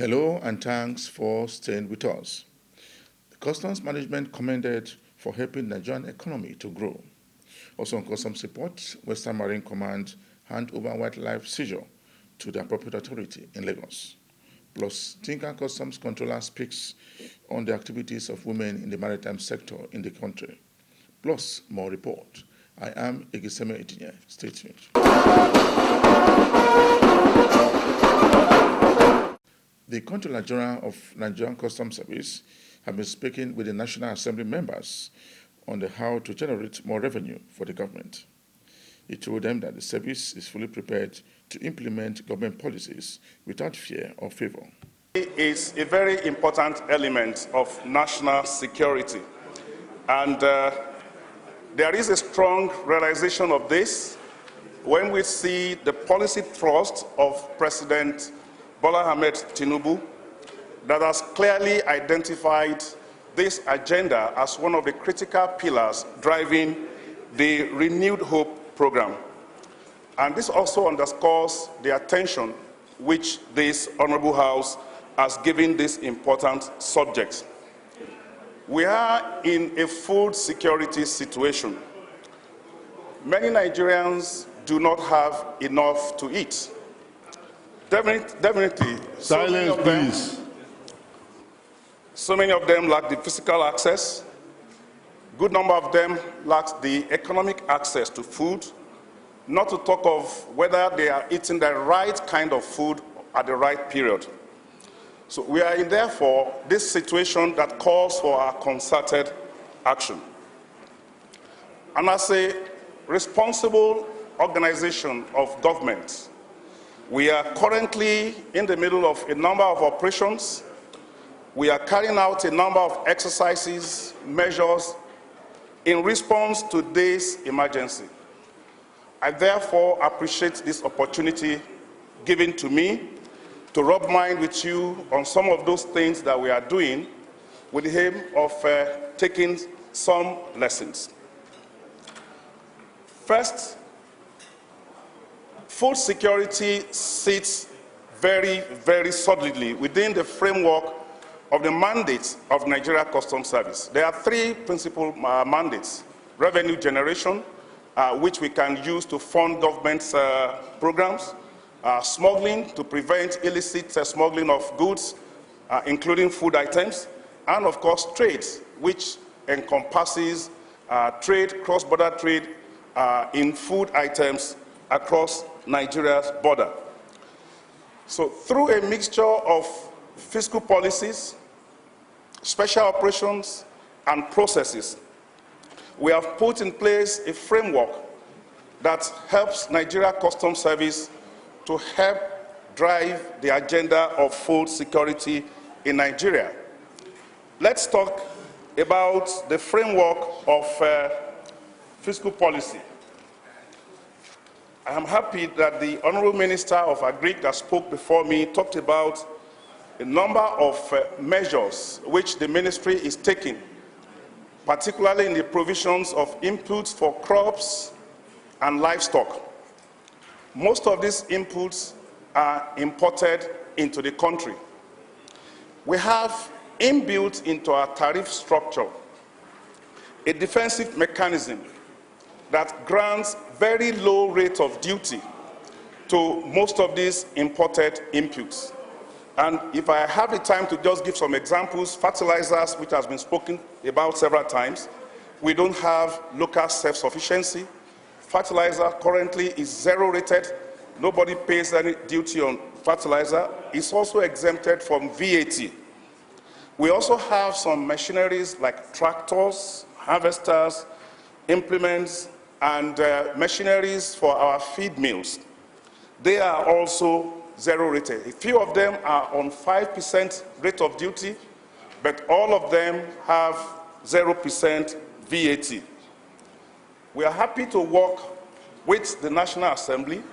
Hello and thanks for staying with us. The Customs Management commended for helping the Nigerian economy to grow. Also on customs support, Western Marine Command hand over wildlife seizure to the appropriate authority in Lagos. Plus, Tinker Customs Controller speaks on the activities of women in the maritime sector in the country. Plus, more report. I am Egiseme Etinye. Stay tuned. The Controller General of Nigerian Customs Service have been speaking with the National Assembly members on how to generate more revenue for the government. He told them that the service is fully prepared to implement government policies without fear or favor. It is a very important element of national security, and there is a strong realization of this when we see the policy thrust of President Bola Ahmed Tinubu that has clearly identified this agenda as one of the critical pillars driving the Renewed Hope program. And this also underscores the attention which this Honorable House has given this important subject. We are in a food security situation. Many Nigerians do not have enough to eat. Definitely. Silence, please. So many of them lack the physical access. Good number of them lack the economic access to food, not to talk of whether they are eating the right kind of food at the right period. So we are in, therefore, this situation that calls for our concerted action. And as a responsible organization of government, we are currently in the middle of a number of operations. We are carrying out a number of exercises, measures in response to this emergency. I therefore appreciate this opportunity given to me to rub mind with you on some of those things that we are doing with the aim of taking some lessons. First, food security sits very, very solidly within the framework of the mandates of Nigeria Customs Service. There are three principal mandates: revenue generation, which we can use to fund government's programs; smuggling, to prevent illicit smuggling of goods, including food items; and of course trade, which encompasses trade, cross-border trade in food items across Nigeria's border. So through a mixture of fiscal policies, special operations, and processes, we have put in place a framework that helps Nigeria Customs Service to help drive the agenda of food security in Nigeria. Let's talk about the framework of fiscal policy. I am happy that the Honorable Minister of Agri that spoke before me talked about a number of measures which the ministry is taking, particularly in the provisions of inputs for crops and livestock. Most of these inputs are imported into the country. We have inbuilt into our tariff structure a defensive mechanism that grants very low rate of duty to most of these imported inputs. And if I have the time to just give some examples, fertilizers, which has been spoken about several times, we don't have local self-sufficiency. Fertilizer currently is zero rated. Nobody pays any duty on fertilizer. It's also exempted from VAT. We also have some machineries like tractors, harvesters, implements, and machineries for our feed mills. They are also zero rated. A few of them are on 5% rate of duty, but all of them have 0% VAT. We are happy to work with the National Assembly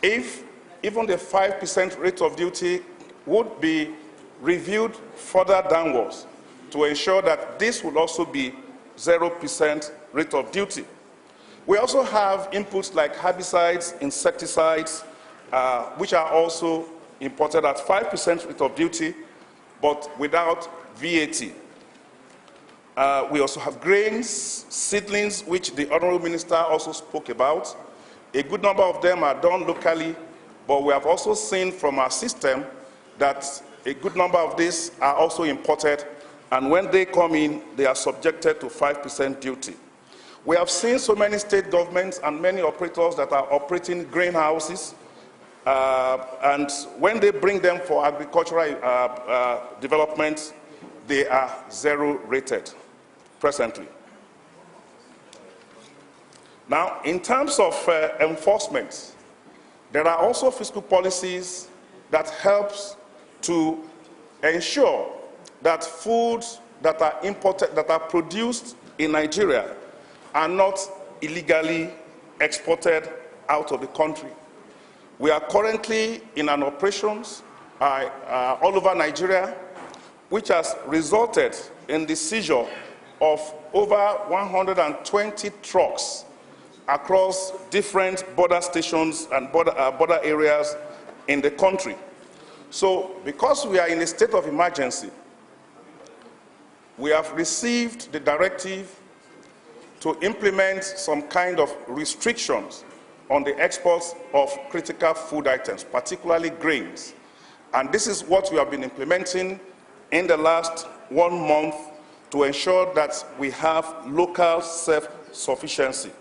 if even the 5% rate of duty would be reviewed further downwards to ensure that this will also be 0% rate of duty. We also have inputs like herbicides, insecticides, which are also imported at 5% rate of duty, but without VAT. We also have grains, seedlings, which the Honorable Minister also spoke about. A good number of them are done locally, but we have also seen from our system that a good number of these are also imported, and when they come in, they are subjected to 5% duty. We have seen so many state governments and many operators that are operating greenhouses, and when they bring them for agricultural development, they are zero rated presently. Now, in terms of enforcement, there are also fiscal policies that helps to ensure that foods that are imported, that are produced in Nigeria, are not illegally exported out of the country. We are currently in an operations all over Nigeria, which has resulted in the seizure of over 120 trucks across different border stations and border areas in the country. So, because we are in a state of emergency, we have received the directive to implement some kind of restrictions on the exports of critical food items, particularly grains. And this is what we have been implementing in the last 1 month to ensure that we have local self-sufficiency.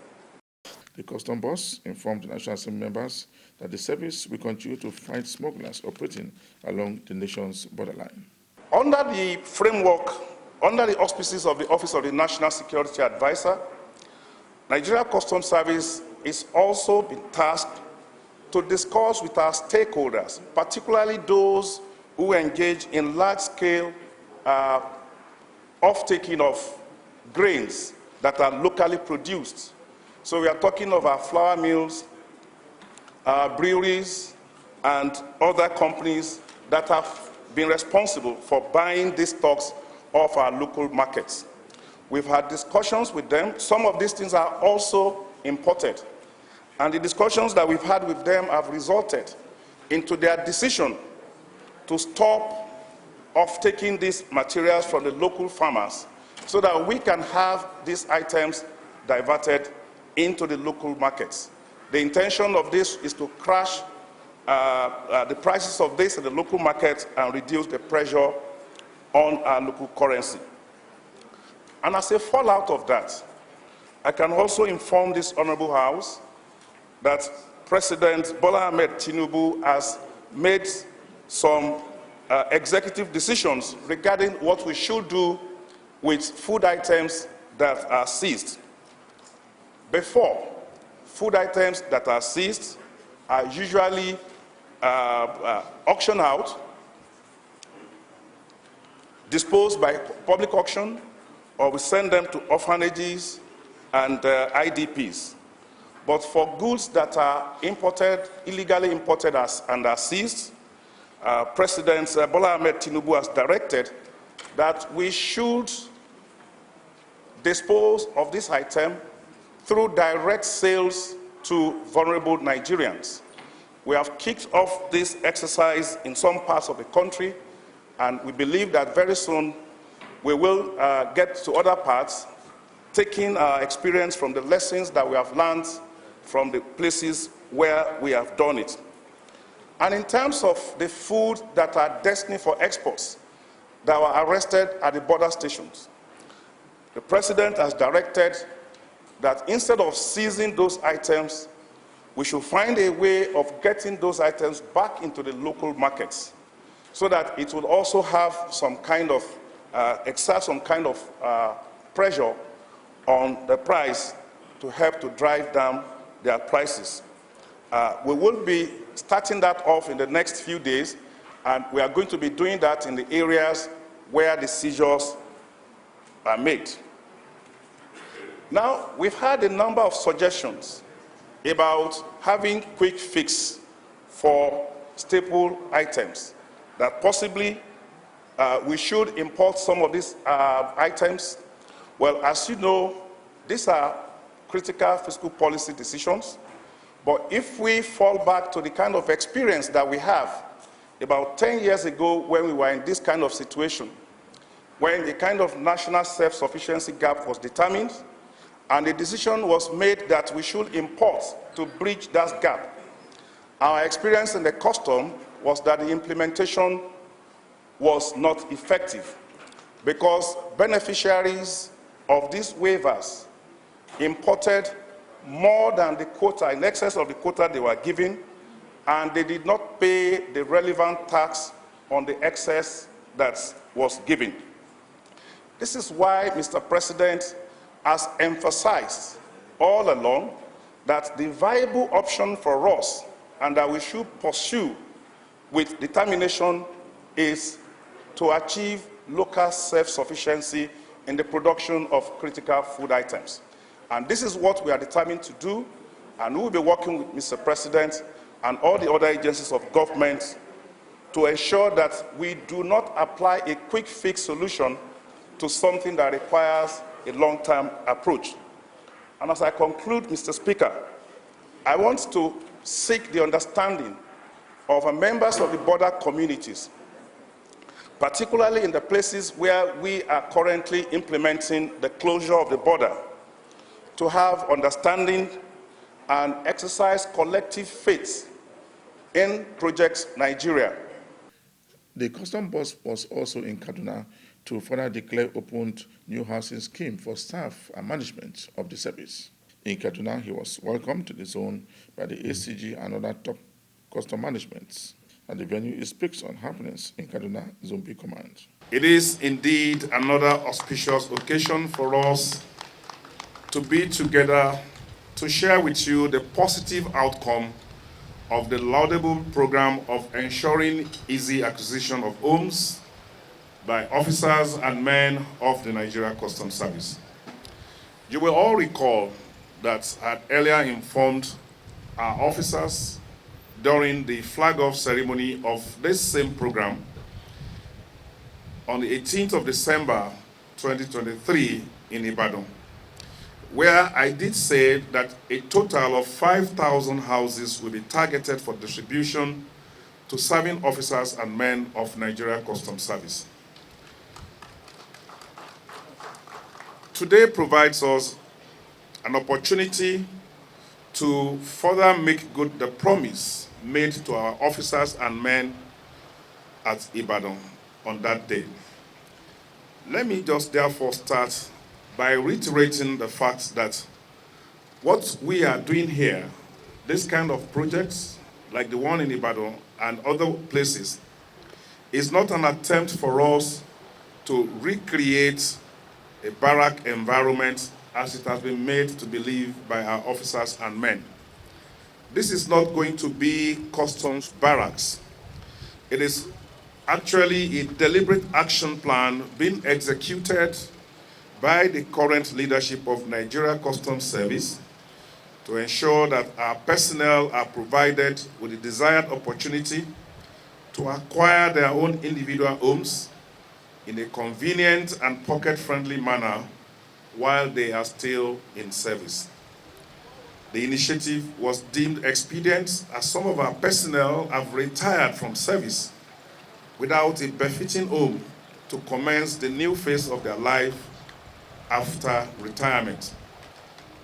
The custom boss informed the National Assembly members that the service will continue to fight smugglers operating along the nation's borderline. Under the framework, under the auspices of the Office of the National Security Advisor, Nigeria Customs Service is also been tasked to discuss with our stakeholders, particularly those who engage in large-scale off-taking of grains that are locally produced. So we are talking of our flour mills, breweries, and other companies that have been responsible for buying these stocks off our local markets. We've had discussions with them. Some of these things are also imported. And the discussions that we've had with them have resulted into their decision to stop off-taking these materials from the local farmers so that we can have these items diverted into the local markets. The intention of this is to crash the prices of this in the local market and reduce the pressure on our local currency. And as a fallout of that, I can also inform this Honorable House that President Bola Ahmed Tinubu has made some executive decisions regarding what we should do with food items that are seized. Before, food items that are seized are usually auctioned out, disposed by public auction, or we send them to orphanages and IDPs. But for goods that are imported, illegally imported and are seized, President Bola Ahmed Tinubu has directed that we should dispose of this item through direct sales to vulnerable Nigerians. We have kicked off this exercise in some parts of the country, and we believe that very soon we will get to other parts, taking our experience from the lessons that we have learned from the places where we have done it. And in terms of the food that are destined for exports that were arrested at the border stations, the President has directed that instead of seizing those items, we should find a way of getting those items back into the local markets so that it will also have some kind of, exert some kind of pressure on the price to help to drive down their prices. We will be starting that off in the next few days, and we are going to be doing that in the areas where the seizures are made. Now, we've had a number of suggestions about having quick fix for staple items, that possibly we should import some of these items. Well, as you know, these are critical fiscal policy decisions, but if we fall back to the kind of experience that we have about 10 years ago when we were in this kind of situation, when the kind of national self-sufficiency gap was determined, and the decision was made that we should import to bridge that gap. Our experience in the custom was that the implementation was not effective because beneficiaries of these waivers imported more than the quota, in excess of the quota they were given, and they did not pay the relevant tax on the excess that was given. This is why Mr. President has emphasized all along that the viable option for us and that we should pursue with determination is to achieve local self-sufficiency in the production of critical food items. And this is what we are determined to do, and we will be working with Mr. President and all the other agencies of government to ensure that we do not apply a quick fix solution to something that requires a long-term approach. And as I conclude, Mr. Speaker, I want to seek the understanding of members of the border communities, particularly in the places where we are currently implementing the closure of the border, to have understanding and exercise collective faith in Project Nigeria. The custom boss was also in Kaduna to further declare open new housing scheme for staff and management of the service. In Kaduna, he was welcomed to the zone by the ACG and other top custom managements. And the venue speaks on happenings in Kaduna Zone B Command. It is indeed another auspicious occasion for us to be together to share with you the positive outcome of the laudable program of ensuring easy acquisition of homes by officers and men of the Nigeria Customs Service. You will all recall that I had earlier informed our officers during the flag-off ceremony of this same program on the 18th of December 2023 in Ibadan, where I did say that a total of 5,000 houses will be targeted for distribution to serving officers and men of Nigeria Customs Service. Today provides us an opportunity to further make good the promise made to our officers and men at Ibadan on that day. Let me just therefore start by reiterating the fact that what we are doing here, this kind of projects like the one in Ibadan and other places, is not an attempt for us to recreate a barrack environment as it has been made to believe by our officers and men. This is not going to be customs barracks. It is actually a deliberate action plan being executed by the current leadership of Nigeria Customs Service to ensure that our personnel are provided with the desired opportunity to acquire their own individual homes in a convenient and pocket-friendly manner while they are still in service. The initiative was deemed expedient as some of our personnel have retired from service without a befitting home to commence the new phase of their life after retirement.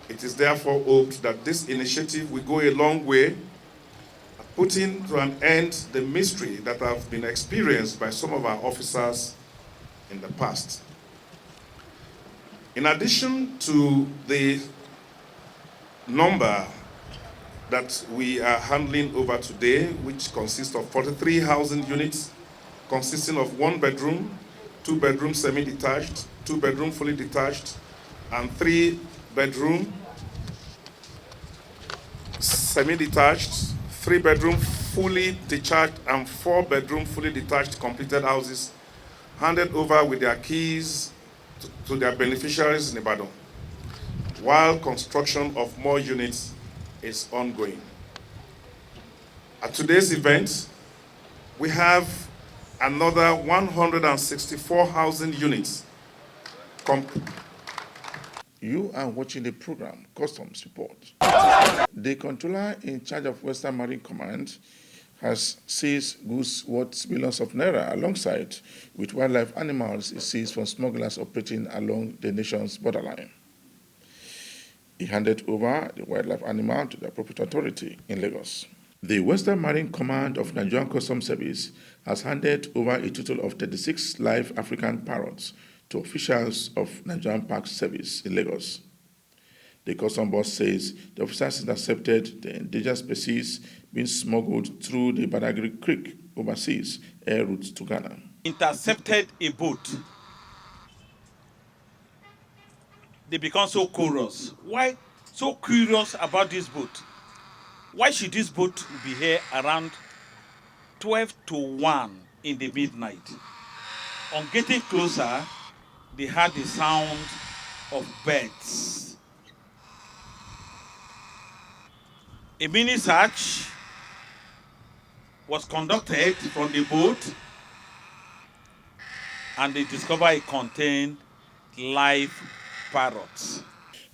It is therefore hoped that this initiative will go a long way at putting to an end the mystery that have been experienced by some of our officers in the past. In addition to the number that we are handling over today, which consists of 43 housing units, consisting of 1 bedroom, 2 bedroom semi-detached, 2 bedroom fully detached, and 3 bedroom semi-detached, 3 bedroom fully detached, and 4 bedroom fully detached completed houses handed over with their keys to their beneficiaries in Ibadan, while construction of more units is ongoing. At today's event, we have another 164 housing units. You are watching the program Customs Report. The controller in charge of Western Marine Command has seized goods worth millions of naira alongside with wildlife animals it seized from smugglers operating along the nation's borderline. He handed over the wildlife animal to the appropriate authority in Lagos. The Western Marine Command of Nigerian Customs Service has handed over a total of 36 live African parrots to officials of Nigerian Park Service in Lagos. The customs boss says the officers intercepted the endangered species being smuggled through the Badagry Creek overseas air route to Ghana. Intercepted a boat. They become so curious. Why so curious about this boat? Why should this boat be here around 12 to 1 in the midnight? On getting closer, they heard the sound of birds. A mini search was conducted from the boat, and they discovered it contained live parrots.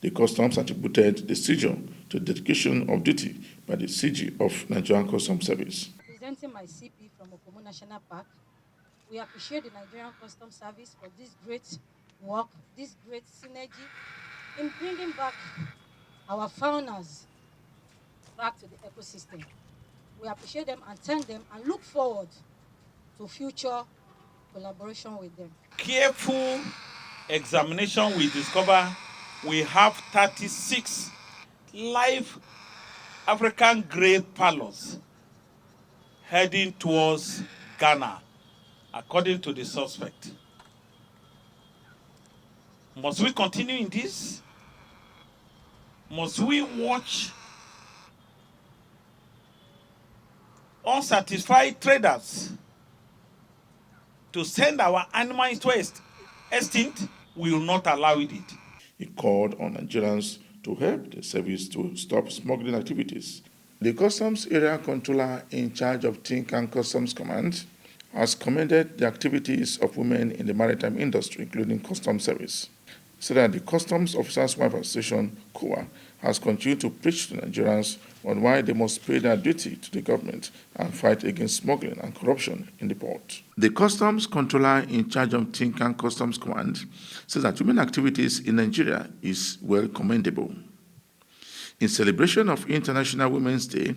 The customs attributed the seizure to dedication of duty by the CG of Nigerian Customs Service. Presenting my CP from Okomu National Park, we appreciate the Nigerian Customs Service for this great work, this great synergy in bringing back our faunas back to the ecosystem. We appreciate them and thank them and look forward to future collaboration with them. Careful examination will discover we have 36 live African grey parrots heading towards Ghana, according to the suspect. Must we continue in this? Must we watch unsatisfied traders to send our animal into extinct? We will not allow it. He called on Nigerians to help the service to stop smuggling activities. The Customs Area Controller in charge of Tinkan Customs Command has commended the activities of women in the maritime industry, including customs service. So that the Customs Officers' Wife Association, COA, has continued to preach to Nigerians on why they must pay their duty to the government and fight against smuggling and corruption in the port. The Customs Controller in charge of Tinkan Customs Command says that women activities in Nigeria is well commendable. In celebration of International Women's Day,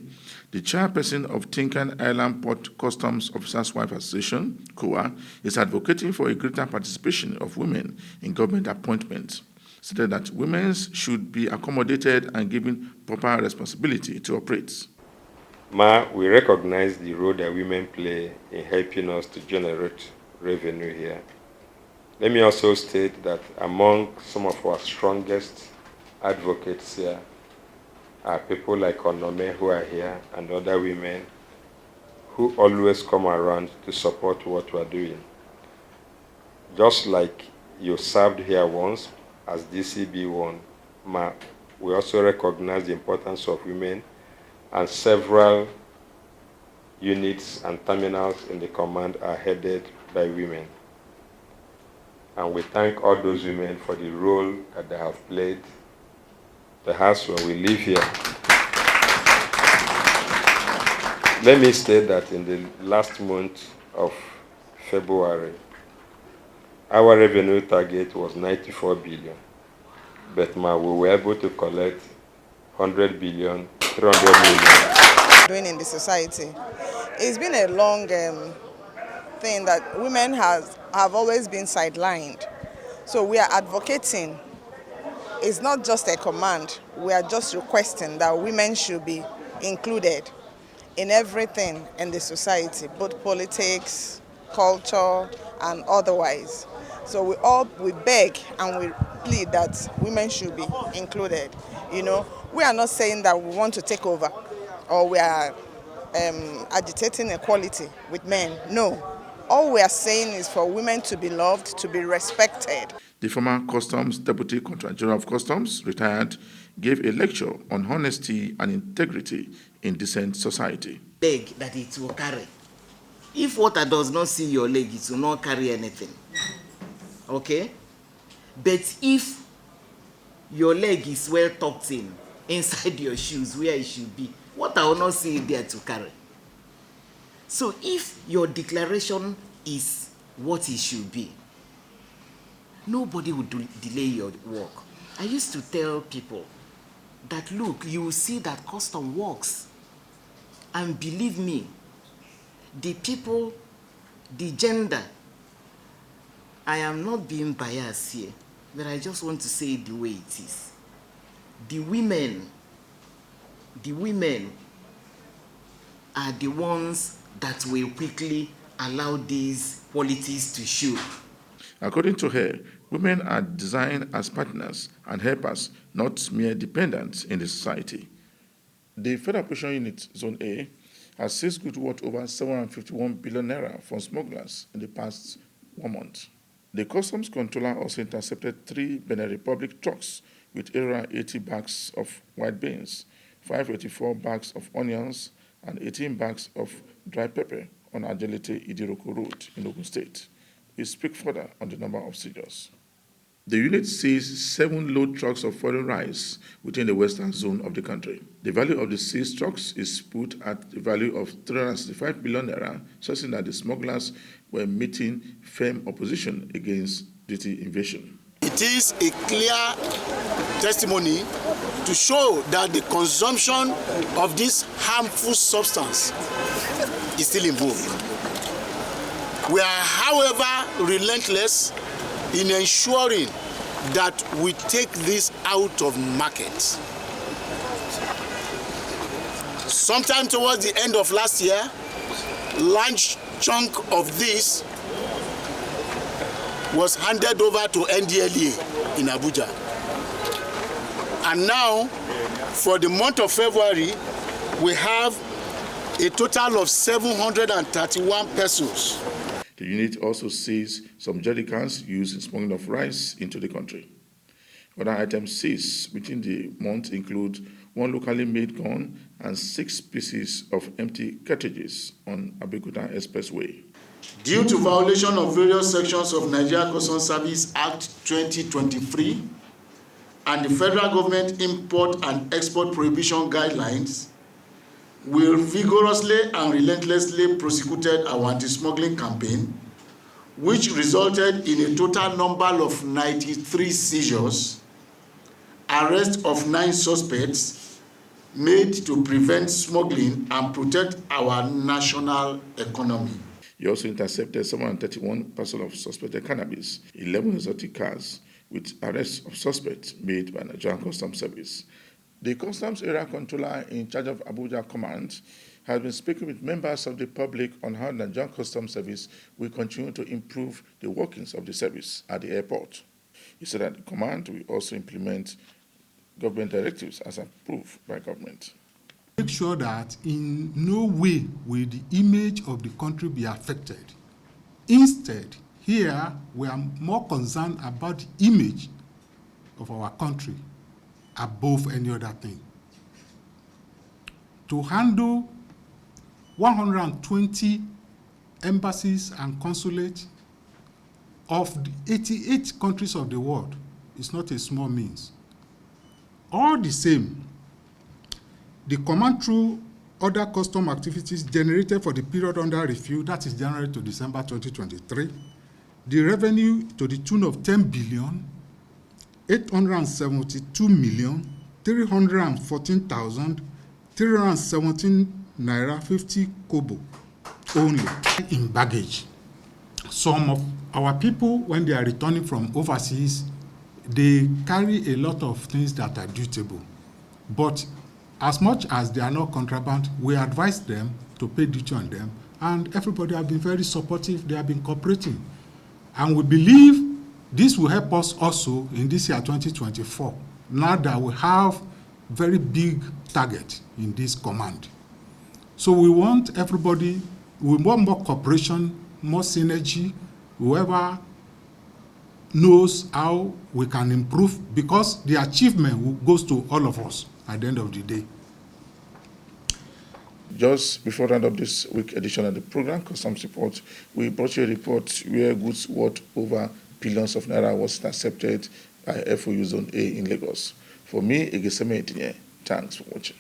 the chairperson of Tinkan Island Port Customs Officers' Wife Association, COA, is advocating for a greater participation of women in government appointments, stated that women should be accommodated and given proper responsibility to operate. We recognize the role that women play in helping us to generate revenue here. Let me also state that among some of our strongest advocates here are people like Onome who are here and other women who always come around to support what we're doing. Just like you served here once as DCB1, we also recognize the importance of women, and several units and terminals in the command are headed by women. And we thank all those women for the role that they have played, perhaps when we live here. Let me state that in the last month of February, our revenue target was 94 billion, but we were able to collect 100 billion, 300 million. Doing in the society. It's been a long thing that women have always been sidelined. So we are advocating. It's not just a command. We are just requesting that women should be included in everything in the society, both politics, culture, and otherwise. So we beg and we plead that women should be included. You know, we are not saying that we want to take over or we are agitating equality with men. No. All we are saying is for women to be loved, to be respected. The former Customs Deputy Controller General of Customs, retired, gave a lecture on honesty and integrity in decent society. Leg that it will carry. If water does not see your leg, it will not carry anything. Okay? But if your leg is well tucked in, inside your shoes, where it should be, water will not see it there to carry. So if your declaration is what it should be, nobody will delay your work. I used to tell people that, look, you will see that custom works. And believe me, the people, the gender, I am not being biased here, but I just want to say it the way it is. The women are the ones that will quickly allow these qualities to show. According to her, women are designed as partners and helpers, not mere dependents in the society. The Federal Operation Unit Zone A has seized goods worth over 751 billion naira from smugglers in the past 1 month. The customs controller also intercepted 3 Benin Republic trucks with 880 bags of white beans, 584 bags of onions, and 18 bags of dry pepper on Ajelete Idiroko Road in Ogun State. We speak further on the number of seizures. The unit seized 7 load trucks of foreign rice within the western zone of the country. The value of the seized trucks is put at the value of 365 billion naira, stressing that the smugglers were meeting firm opposition against duty invasion. It is a clear testimony to show that the consumption of this harmful substance is still in vogue. We are, however, relentless in ensuring that we take this out of market. Sometime towards the end of last year, large chunk of this was handed over to NDLEA in Abuja. And now, for the month of February, we have a total of 731 persons. The unit also seized some jerrycans used in smuggling of rice into the country. Other items seized within the month include 1 locally made gun and 6 pieces of empty cartridges on Abeokuta Expressway. Due to violation of various sections of Nigeria Customs Service Act 2023 and the federal government import and export prohibition guidelines, we vigorously and relentlessly prosecuted our anti-smuggling campaign, which resulted in a total number of 93 seizures, arrest of 9 suspects made to prevent smuggling and protect our national economy. He also intercepted 731 parcels of suspected cannabis, 11 exotic cars, with arrests of suspects made by Nigerian Customs Service. The Customs Area Controller in charge of Abuja Command has been speaking with members of the public on how the Nigerian Customs Service will continue to improve the workings of the service at the airport. He said that the command will also implement government directives as approved by government. Make sure that in no way will the image of the country be affected. Instead, here we are more concerned about the image of our country above any other thing. To handle 120 embassies and consulates of the 88 countries of the world is not a small means. All the same, the command through other custom activities generated for the period under review, that is January to December 2023, the revenue to the tune of 10 billion 872,314,317 naira 50 kobo only in baggage. Some of our people, when they are returning from overseas, they carry a lot of things that are dutiable. But as much as they are not contraband, we advise them to pay duty on them, and everybody have been very supportive. They have been cooperating. And we believe this will help us also in this year 2024, now that we have very big target in this command. So we want everybody, we want more cooperation, more synergy, whoever knows how we can improve, because the achievement goes to all of us at the end of the day. Just before round up this week edition of the program, Customs Report, we brought you a report where goods worth over billions of naira was intercepted by FOU Zone A in Lagos. For me, Igeseme Etinye, thanks for watching.